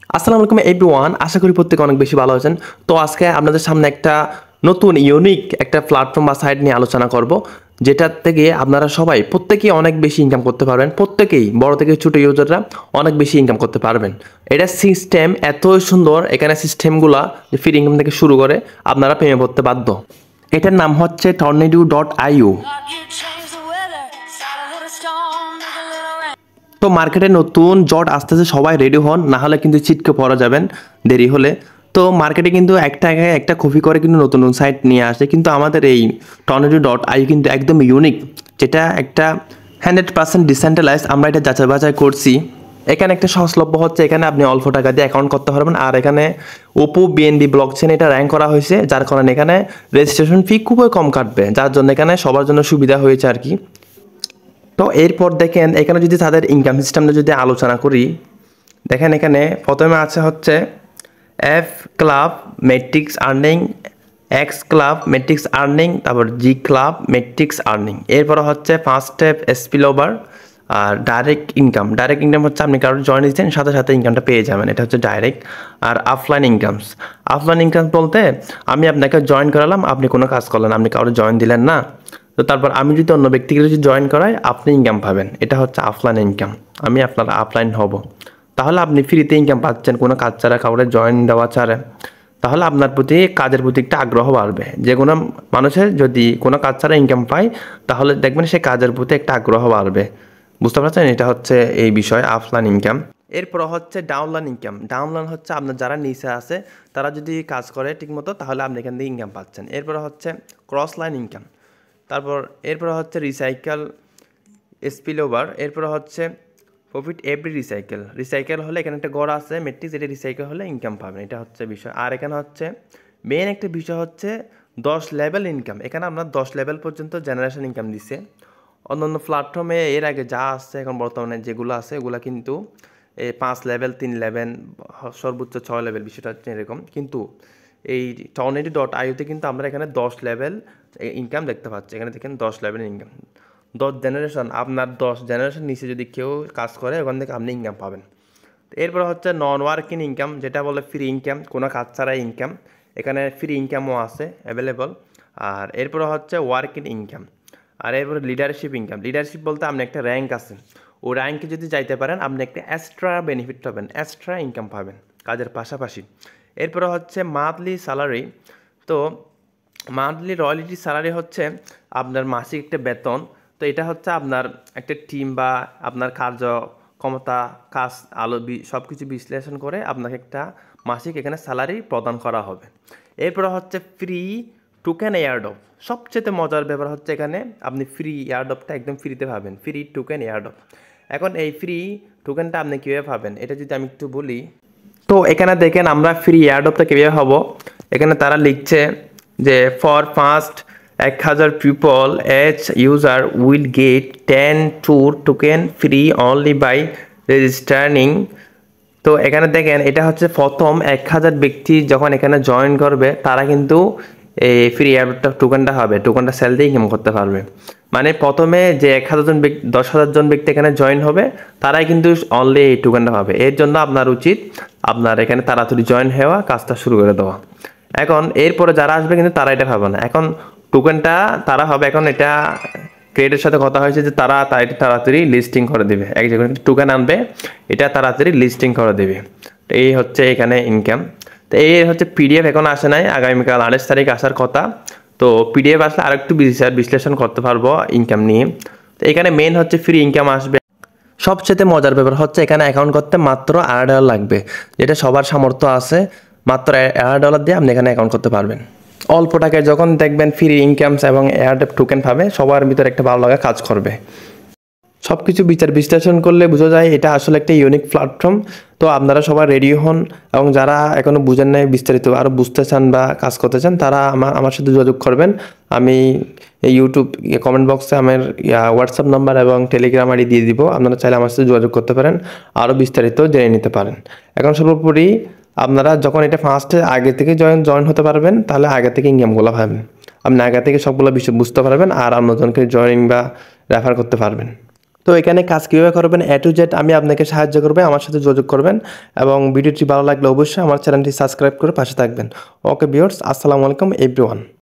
আসসালামু আলাইকুম এভরিওয়ান, আশা করি প্রত্যেকে অনেক বেশি ভালো আছেন। তো আজকে আপনাদের সামনে একটা নতুন ইউনিক একটা প্ল্যাটফর্ম বা সাইট নিয়ে আলোচনা করব, যেটার থেকে আপনারা সবাই প্রত্যেকেই অনেক বেশি ইনকাম করতে পারবেন। প্রত্যেকেই বড় থেকে ছোট ইউজাররা অনেক বেশি ইনকাম করতে পারবেন। এটা সিস্টেম এত সুন্দর, এখানে সিস্টেমগুলা যে ফ্রি ইনকাম থেকে শুরু করে আপনারা প্রেমে পড়তে বাধ্য। এটার নাম হচ্ছে tornado.io। তো মার্কেটে নতুন জট আসতেছে, সবাই রেডি হন, না হলে কিন্তু ছিটকে পড়া যাবেন দেরি হলে। তো মার্কেটে কিন্তু একটা আগে একটা কপি করে কিন্তু নতুন নতুন সাইট নিয়ে আসে, কিন্তু আমাদের এই tornado.io কিন্তু একদম ইউনিক, যেটা একটা 100% ডিসেন্ট্রালাইজ। আমরা এটা যাচাই বাছাই করছি। এখানে একটা সহজলভ্য হচ্ছে, এখানে আপনি অল্প টাকা দিয়ে অ্যাকাউন্ট করতে পারবেন। আর এখানে ওপো বিএনবি ব্লকচেন এটা র্যাঙ্ক করা হয়েছে, যার কারণে এখানে রেজিস্ট্রেশন ফি খুবই কম কাটবে, যার জন্য এখানে সবার জন্য সুবিধা হয়েছে আর কি। তো এরপর দেখেন এখানে যদি তাদের ইনকাম সিস্টেমটা যদি আলোচনা করি, দেখেন এখানে প্রথমে আছে হচ্ছে F club matrix earning, X club matrix earning, তারপর জি ক্লাব মেট্রিক্স আর্নিং। এরপর হচ্ছে ফার্স্ট স্টেপ স্পিল ওভার আর ডাইরেক্ট ইনকাম। ডাইরেক্ট ইনকাম হচ্ছে আপনি কারোর জয়েন দিচ্ছেন, সাথে সাথে ইনকামটা পেয়ে যাবেন, এটা হচ্ছে ডাইরেক্ট। আর অফলাইন ইনকামস, অফলাইন ইনকাম বলতে আমি আপনাকে জয়েন করালাম, আপনি কোনো কাজ করলেন, আপনি কারোর জয়েন দিলেন না, তো তারপর আমি যদি অন্য ব্যক্তিকে যদি জয়েন করাই আপনি ইনকাম পাবেন, এটা হচ্ছে অফলাইন ইনকাম। আমি আপনার অফলাইন হব, তাহলে আপনি ফ্রিতে ইনকাম পাচ্ছেন কোনো কাজ ছাড়া, কাউরে জয়েন দেওয়া ছাড়া। তাহলে আপনার প্রতি কাজের প্রতি একটা আগ্রহ বাড়বে। যে কোনো মানুষের যদি কোনো কাজ ছাড়া ইনকাম পায়, তাহলে দেখবেন সে কাজের প্রতি একটা আগ্রহ বাড়বে। বুঝতে পারছেন? এটা হচ্ছে এই বিষয় অফলাইন ইনকাম। এরপর হচ্ছে ডাউনলাইন ইনকাম। ডাউনলাইন হচ্ছে আপনার যারা নিচে আছে তারা যদি কাজ করে ঠিকমতো, তাহলে আপনি এখান থেকে ইনকাম পাচ্ছেন। এরপর হচ্ছে ক্রস লাইন ইনকাম। তারপর এরপর হচ্ছে রিসাইকেল স্পিল ওভার। এরপর হচ্ছে প্রফিট এভরি রিসাইকেল। রিসাইকেল হলে এখানে একটা গড় আছে মেট্রিক্স, এটা রিসাইকেল হলে ইনকাম পাবেন, এটা হচ্ছে বিষয়। আর এখানে হচ্ছে মেন একটা বিষয় হচ্ছে 10 লেভেল ইনকাম। এখানে আপনার 10 লেভেল পর্যন্ত জেনারেশন ইনকাম দিচ্ছে। অন্যান্য প্ল্যাটফর্মে এর আগে যা আসছে, এখন বর্তমানে যেগুলো আছে এগুলো কিন্তু 5 লেভেল, 3 লেভেল, সর্বোচ্চ 6 লেভেল, বিষয়টা হচ্ছে এরকম। কিন্তু এই tornado.ioতে কিন্তু আমরা এখানে 10 লেভেল ইনকাম দেখতে পাচ্ছি। এখানে দেখেন 10 লেভেল ইনকাম, 10 জেনারেশন। আপনার 10 জেনারেশন নিচে যদি কেউ কাজ করে, ওখান থেকে আপনি ইনকাম পাবেন। এরপর হচ্ছে নন ওয়ার্কিং ইনকাম, যেটা বলে ফ্রি ইনকাম, কোনো কাজ ছাড়াই ইনকাম। এখানে ফ্রি ইনকামও আছে অ্যাভেলেবল। আর এরপর হচ্ছে ওয়ার্কিং ইনকাম। আর এরপর লিডারশিপ ইনকাম। লিডারশিপ বলতে আপনি একটা র্যাঙ্ক আছে, ও র্যাঙ্কে যদি যাইতে পারেন আপনি একটা এক্সট্রা বেনিফিট পাবেন, এক্সট্রা ইনকাম পাবেন কাজের পাশাপাশি। এরপর হচ্ছে মান্থলি স্যালারি। তো মান্থলি রয়্যালিটি স্যালারি হচ্ছে আপনার মাসিক একটা বেতন। তো এটা হচ্ছে আপনার একটা টিম বা আপনার কার্যক্ষমতা, কাজ সব কিছু বিশ্লেষণ করে আপনাকে একটা মাসিক এখানে স্যালারি প্রদান করা হবে। এরপর হচ্ছে ফ্রি টোকেন এয়ারড্রপ। সবচেয়ে মজার ব্যাপার হচ্ছে এখানে আপনি ফ্রি এয়ারড্রপটা একদম ফ্রিতে পাবেন, ফ্রি টোকেন এয়ারড্রপ। এখন এই ফ্রি টোকেনটা আপনি কীভাবে পাবেন এটা যদি আমি একটু বলি, তো এখানে দেখেন আমরা ফ্রি এয়ারড্রপটা কীভাবে হবো। এখানে তারা লিখছে যে for first 1000 people each user will get 10 tour token free only by registering. তো এখানে দেখেন এটা হচ্ছে প্রথম 1000 ব্যক্তি যখন এখানে জয়েন করবে, তারা কিন্তু এই ফ্রি এয়ারড্রপটা টোকেনটা হবে, টোকেনটা সেল দিয়ে ইনকাম করতে পারবে। মানে প্রথমে যে 1000 জন ব্যক্তি, 10,000 জন ব্যক্তি এখানে জয়েন হবে, তারাই কিন্তু অনলি এই টোকেনটা পাবে। এর জন্য আপনার উচিত আপনার এখানে তাড়াতাড়ি জয়েন হওয়া, কাজটা শুরু করে দেওয়া। এখন এরপরে যারা আসবে কিন্তু তারা এটা পাবে না, এখন টোকেনটা তারা হবে। এখন এটা ক্রিয়েটের সাথে কথা হয়েছে যে তারা তাড়াতাড়ি লিস্টিং করে দেবে, এক জায়গায় টোকেন আনবে, এটা তাড়াতাড়ি লিস্টিং করে দেবে। তো এই হচ্ছে এখানে ইনকাম। তো এই হচ্ছে পিডিএফ এখন আসে নাই, আগামীকাল 28 তারিখ আসার কথা। তো পিডিএফ আসলে আরেকটু বিশ্লেষণ করতে পারবো ইনকাম নিয়ে। তো এখানে মেন হচ্ছে ফ্রি ইনকাম আসবে। সবচেয়ে মজার ব্যাপার হচ্ছে এখানে অ্যাকাউন্ট করতে মাত্র $8 লাগবে, যেটা সবার সামর্থ্য আছে। মাত্র $8 দিয়ে আপনি এখানে অ্যাকাউন্ট করতে পারবেন। অল্প টাকায় যখন দেখবেন ফ্রি ইনকামস এবং এয়ারড্রপ টোকেন পাবে, সবার ভিতরে একটা ভালো লাগা কাজ করবে। সব কিছু বিচার বিশ্লেষণ করলে বোঝা যায় এটা আসলে একটা ইউনিক প্ল্যাটফর্ম। তো আপনারা সবাই রেডি হন, এবং যারা এখনও বুঝেন নাই, বিস্তারিত আরও বুঝতে চান বা কাজ করতে চান, তারা আমার সাথে যোগাযোগ করবেন। আমি এই ইউটিউব কমেন্ট বক্সে আমার হোয়াটসঅ্যাপ নাম্বার এবং টেলিগ্রাম আইডি দিয়ে দিব, আপনারা চাইলে আমার সাথে যোগাযোগ করতে পারেন, আরও বিস্তারিত জেনে নিতে পারেন। এখন সর্বোপরি আপনারা যখন এটা ফার্স্টে আগে থেকে জয়েন হতে পারবেন, তাহলে আগে থেকে ইনকামগুলো পাবেন, আপনি আগে থেকে সবগুলো বিষয় বুঝতে পারবেন, আর অন্যজনকে জয়েনিং বা রেফার করতে পারবেন। তো এখানে কাজ কীভাবে করবেন A to Z আমি আপনাকে সাহায্য করবো, আমার সাথে যোগাযোগ করবেন এবং ভিডিওটি ভালো লাগলে অবশ্যই আমার চ্যানেলটি সাবস্ক্রাইব করে পাশে থাকবেন। ওকে ভিউয়ার্স, আসসালামু আলাইকুম এভরিওয়ান।